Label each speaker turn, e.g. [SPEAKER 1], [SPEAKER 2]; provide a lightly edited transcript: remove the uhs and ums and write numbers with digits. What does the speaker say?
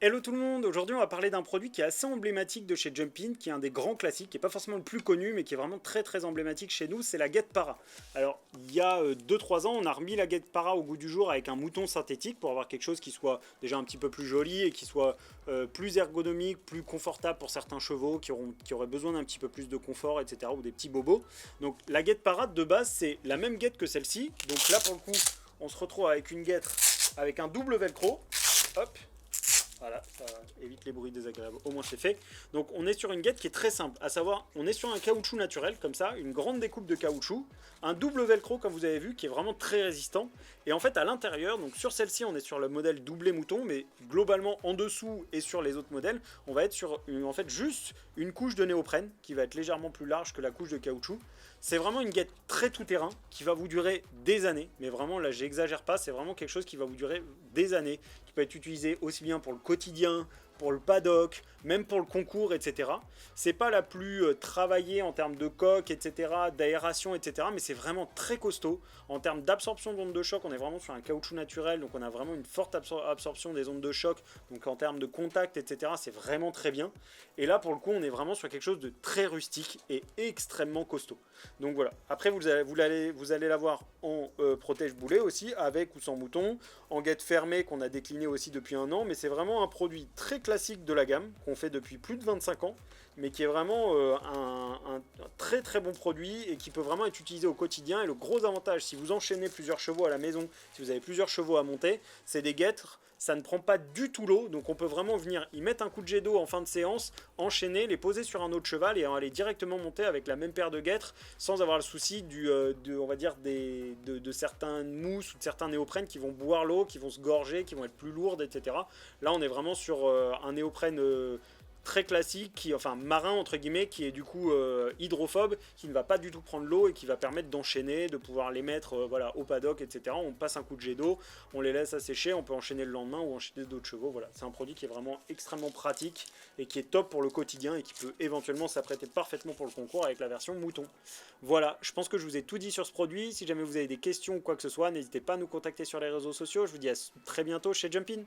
[SPEAKER 1] Hello tout le monde, aujourd'hui on va parler d'un produit qui est assez emblématique de chez Jumpin, qui est un des grands classiques, qui n'est pas forcément le plus connu, mais qui est vraiment très très emblématique chez nous, c'est la Guette Para. Alors il y a 2-3 ans, on a remis la Guette Para au goût du jour avec un mouton synthétique pour avoir quelque chose qui soit déjà un petit peu plus joli et qui soit plus ergonomique, plus confortable pour certains chevaux qui auraient besoin d'un petit peu plus de confort, etc. ou des petits bobos. Donc la Guette Para de base c'est la même guette que celle-ci, donc là pour le coup on se retrouve avec une guêtre avec un double velcro, hop. Voilà, ça évite les bruits désagréables, au moins c'est fait. Donc on est sur une guette qui est très simple, à savoir on est sur un caoutchouc naturel comme ça, une grande découpe de caoutchouc, un double velcro comme vous avez vu qui est vraiment très résistant. Et en fait à l'intérieur, donc sur celle-ci on est sur le modèle doublé mouton, mais globalement en dessous et sur les autres modèles, on va être sur en fait juste une couche de néoprène qui va être légèrement plus large que la couche de caoutchouc. C'est vraiment une guette très tout-terrain qui va vous durer des années, mais vraiment là j'exagère pas, c'est vraiment quelque chose qui va vous durer des années, qui peut être utilisé aussi bien pour le quotidien, pour le paddock, même pour le concours, etc. C'est pas la plus travaillée en termes de coque, etc., d'aération, etc., mais c'est vraiment très costaud. En termes d'absorption d'ondes de choc, on est vraiment sur un caoutchouc naturel, donc on a vraiment une forte absorption des ondes de choc, donc en termes de contact, etc., c'est vraiment très bien. Et là, pour le coup, on est vraiment sur quelque chose de très rustique et extrêmement costaud. Donc voilà. Après, vous allez l'avoir en protège-boulet aussi, avec ou sans mouton, en guette fermée qu'on a décliné aussi depuis un an, mais c'est vraiment un produit très classique de la gamme, qu'on fait depuis plus de 25 ans, mais qui est vraiment un très très bon produit et qui peut vraiment être utilisé au quotidien. Et le gros avantage, si vous enchaînez plusieurs chevaux à la maison, si vous avez plusieurs chevaux à monter, c'est des guêtres, ça ne prend pas du tout l'eau, donc on peut vraiment venir y mettre un coup de jet d'eau en fin de séance, enchaîner, les poser sur un autre cheval et aller directement monter avec la même paire de guêtres sans avoir le souci on va dire de certains mousses ou de certains néoprènes qui vont boire l'eau, qui vont se gorger, qui vont être plus lourdes, etc. Là on est vraiment sur un néoprène très classique, enfin marin entre guillemets, qui est du coup hydrophobe, qui ne va pas du tout prendre l'eau et qui va permettre d'enchaîner, de pouvoir les mettre voilà, au paddock, etc. On passe un coup de jet d'eau, on les laisse assécher, on peut enchaîner le lendemain ou enchaîner d'autres chevaux. Voilà, c'est un produit qui est vraiment extrêmement pratique et qui est top pour le quotidien et qui peut éventuellement s'apprêter parfaitement pour le concours avec la version mouton. Voilà, je pense que je vous ai tout dit sur ce produit. Si jamais vous avez des questions ou quoi que ce soit, n'hésitez pas à nous contacter sur les réseaux sociaux. Je vous dis à très bientôt chez Jumpin.